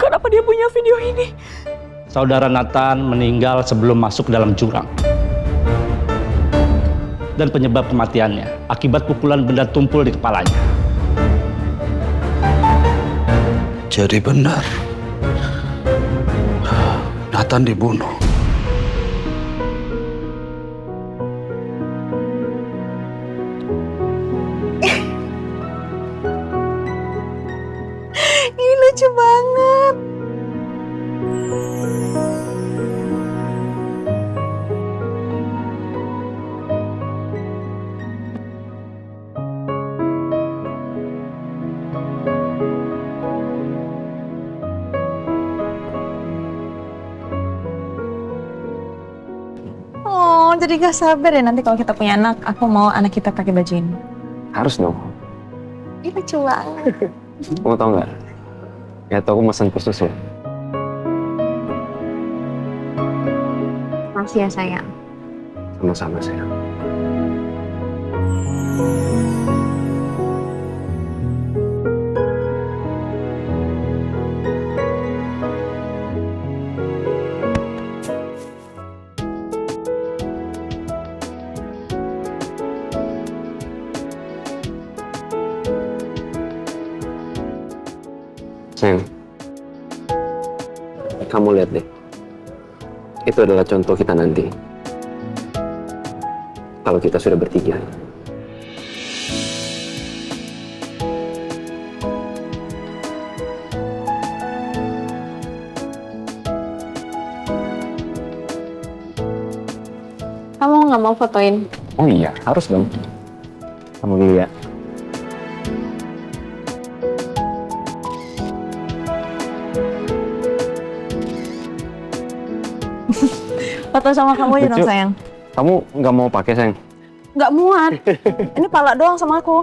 Kenapa dia punya video ini? Saudara Nathan meninggal sebelum masuk dalam jurang. Dan penyebab kematiannya akibat pukulan benda tumpul di kepalanya. Jadi benar, Nathan dibunuh. Ini lucu banget. Oh, jadi gak sabar ya nanti kalau kita punya anak. Aku mau anak kita pakai baju ini. Harus dong. Ini lucu banget. Kamu tau nggak? Ya tau aku mesen khusus ya. Makasih ya sayang. Sama-sama sayang. Sayang, kamu lihat deh. Itu adalah contoh kita nanti. Kalau kita sudah bertiga. Kamu nggak mau fotoin? Oh iya, harus dong. Kamu dulu ya. Foto sama kamu aja dong Lucu. sayang. Kamu nggak mau pakai sayang? Nggak muat. Ini pala doang sama aku.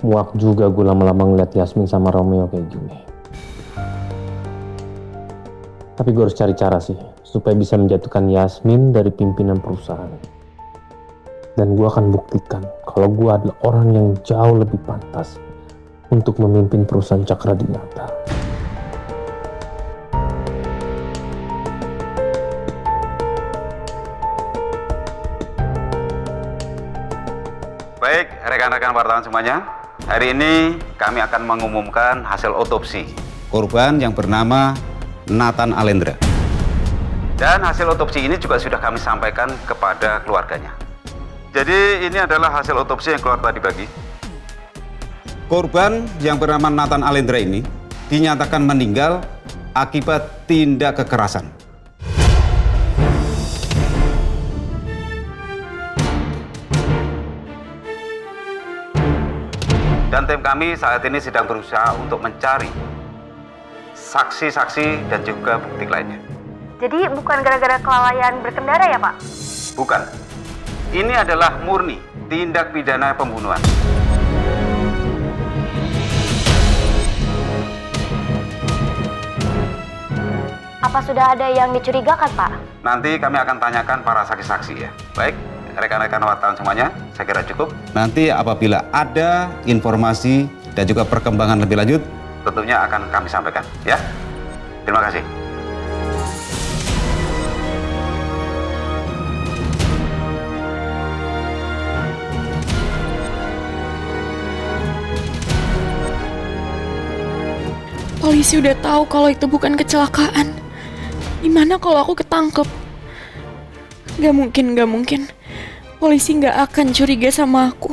Muak juga gue lama-lama ngeliat Yasmin sama Romeo kayak gini. Tapi gue harus cari cara sih, supaya bisa menjatuhkan Yasmin dari pimpinan perusahaan. Dan gue akan buktikan kalau gue adalah orang yang jauh lebih pantas untuk memimpin perusahaan Cakra Dinata. Baik, rekan-rekan wartawan semuanya. Hari ini kami akan mengumumkan hasil otopsi korban yang bernama Nathan Alendra. Dan hasil otopsi ini juga sudah kami sampaikan kepada keluarganya. Jadi ini adalah hasil otopsi yang keluar tadi pagi. Korban yang bernama Nathan Alendra ini dinyatakan meninggal akibat tindak kekerasan. Dan tim kami saat ini sedang berusaha untuk mencari saksi-saksi dan juga bukti lainnya. Jadi bukan gara-gara kelalaian berkendara ya Pak? Bukan. Ini adalah murni tindak pidana pembunuhan. Apa sudah ada yang dicurigakan Pak? Nanti kami akan tanyakan para saksi-saksi ya. Baik, rekan-rekan wartawan semuanya, saya kira cukup. Nanti apabila ada informasi dan juga perkembangan lebih lanjut, tentunya akan kami sampaikan ya. Terima kasih. Polisi udah tahu kalau itu bukan kecelakaan. Gimana kalau aku ketangkep? Gak mungkin. Polisi gak akan curiga sama aku.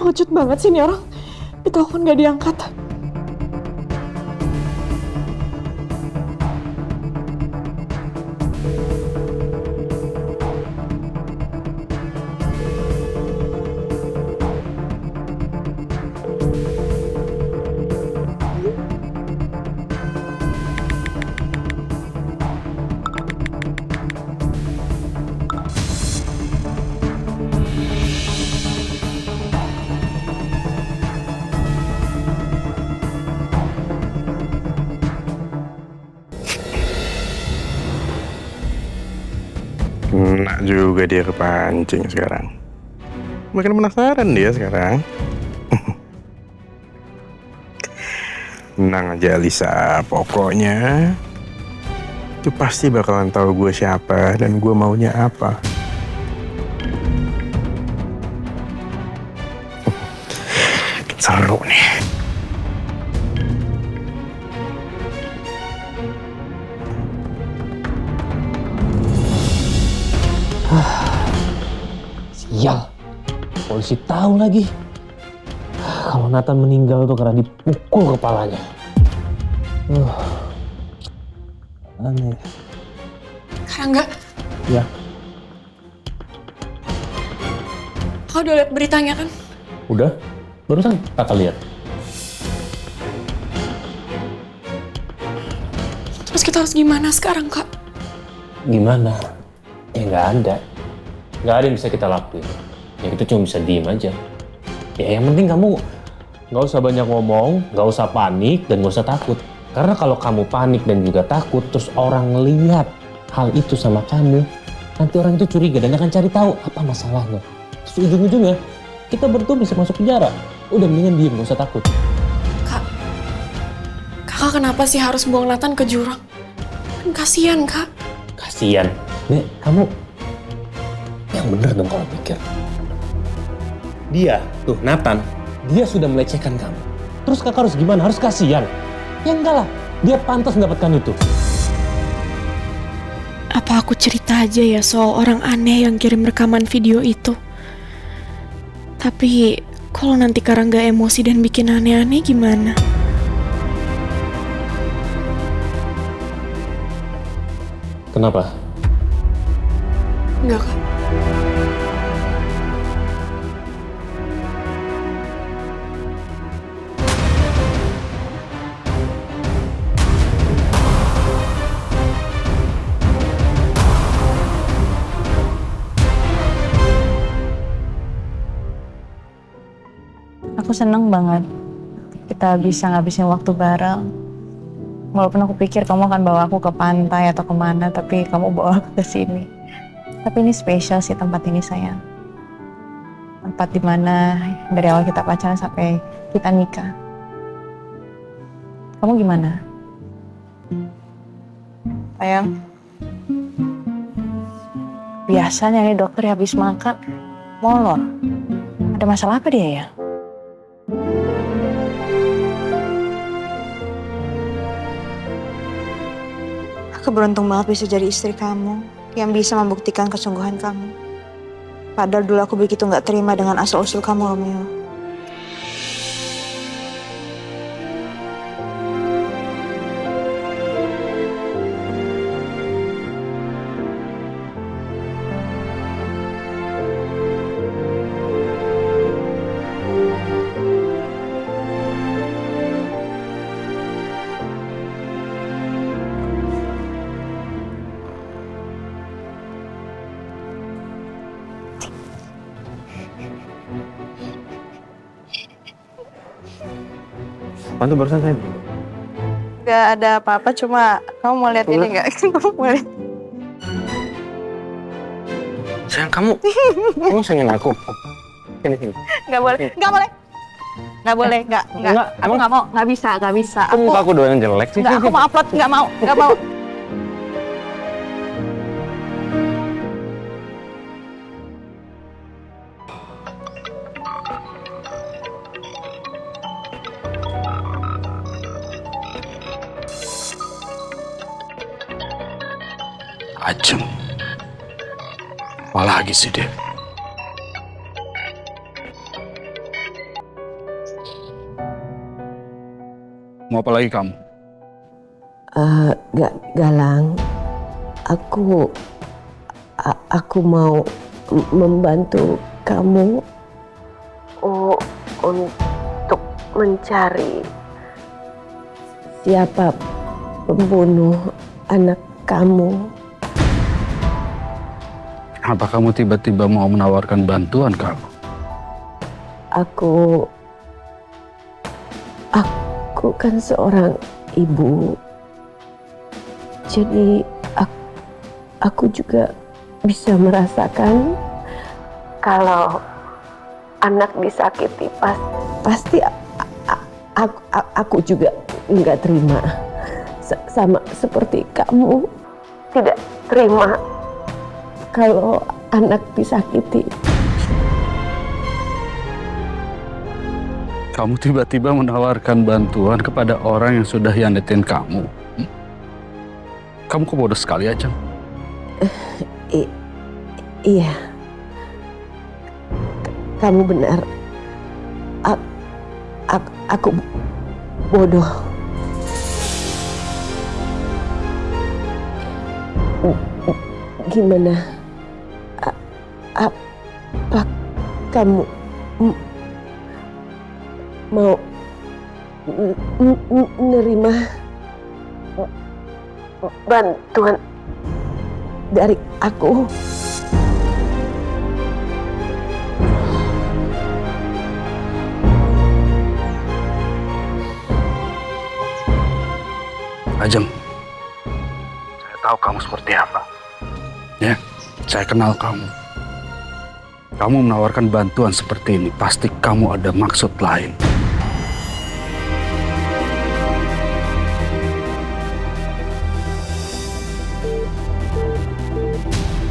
Pengecut banget sih nih orang. Ditelepon gak diangkat. Enak juga dia kepancing sekarang. Makin penasaran dia sekarang. Tenang aja Alisa, pokoknya itu pasti bakalan tahu gue siapa dan gue maunya apa. Seru nih. Sial, polisi tahu lagi. Kalau Nathan meninggal tuh karena dipukul kepalanya. Aneh. Karangga, Ya, kau udah lihat beritanya kan? udah. Barusan kakak lihat. Terus kita harus gimana sekarang, Kak? Gimana? Ya nggak ada. Nggak ada yang bisa kita lakuin. Ya kita cuma bisa diem aja. Ya yang penting kamu nggak usah banyak ngomong, nggak usah panik, dan nggak usah takut. Karena kalau kamu panik dan juga takut, terus orang lihat hal itu sama kamu, nanti orang itu curiga dan akan cari tahu apa masalahnya. Terus ujung-ujungnya, kita berdua bisa masuk penjara. Udah mendingan diem, nggak usah takut. Kak, kakak kenapa sih harus buang Nathan ke jurang? Kan kasihan, Kak. Kasian. Nek, kamu yang bener dong kalau pikir. Dia, tuh Nathan, dia sudah melecehkan kamu. Terus kakak harus gimana? Harus kasihan? Ya enggak lah, dia pantas mendapatkan itu. Apa aku cerita aja ya soal orang aneh yang kirim rekaman video itu? Tapi kalau nanti Karangga emosi dan bikin aneh-aneh gimana? Kenapa? Enggak, Kak. Aku seneng banget kita bisa ngabisin waktu bareng. Walaupun aku pikir kamu akan bawa aku ke pantai atau kemana, tapi kamu bawa aku ke sini. Tapi ini spesial sih tempat ini, sayang. Tempat dimana dari awal kita pacaran sampai kita nikah. Kamu gimana? Sayang? Biasanya nih dokter habis makan molor. Ada masalah apa dia ya? Aku beruntung banget bisa jadi istri kamu yang bisa membuktikan kesungguhan kamu. Padahal dulu aku begitu nggak terima dengan asal-usul kamu, Romeo. Apaan tuh barusan saya? Gak ada apa-apa, cuma kamu mau lihat ini nggak? Kamu mau lihat? Sayang, kamu sayangin aku. Sini. Nggak boleh, nggak boleh. Nggak boleh, nggak. Aku nggak mau, nggak bisa. Kok muka aku doang yang jelek sih? Nggak, aku mau upload, nggak mau. Ajeng. Apa lagi sih dia? Mau apa lagi kamu? Galang, aku mau membantu kamu untuk mencari siapa pembunuh anak kamu. Kenapa kamu tiba-tiba mau menawarkan bantuan kamu? Aku kan seorang ibu. Jadi aku juga bisa merasakan kalau anak disakiti pasti aku juga nggak terima. Sama seperti kamu tidak terima kalau anak disakiti. Kamu tiba-tiba menawarkan bantuan kepada orang yang sudah hianatin kamu. Kamu kok bodoh sekali aja. Iya, kamu benar. Aku bodoh. Gimana? Apa kamu mau menerima bantuan dari aku? Ajeng, saya tahu kamu seperti apa. Ya, saya kenal kamu. Kamu menawarkan bantuan seperti ini, pasti kamu ada maksud lain.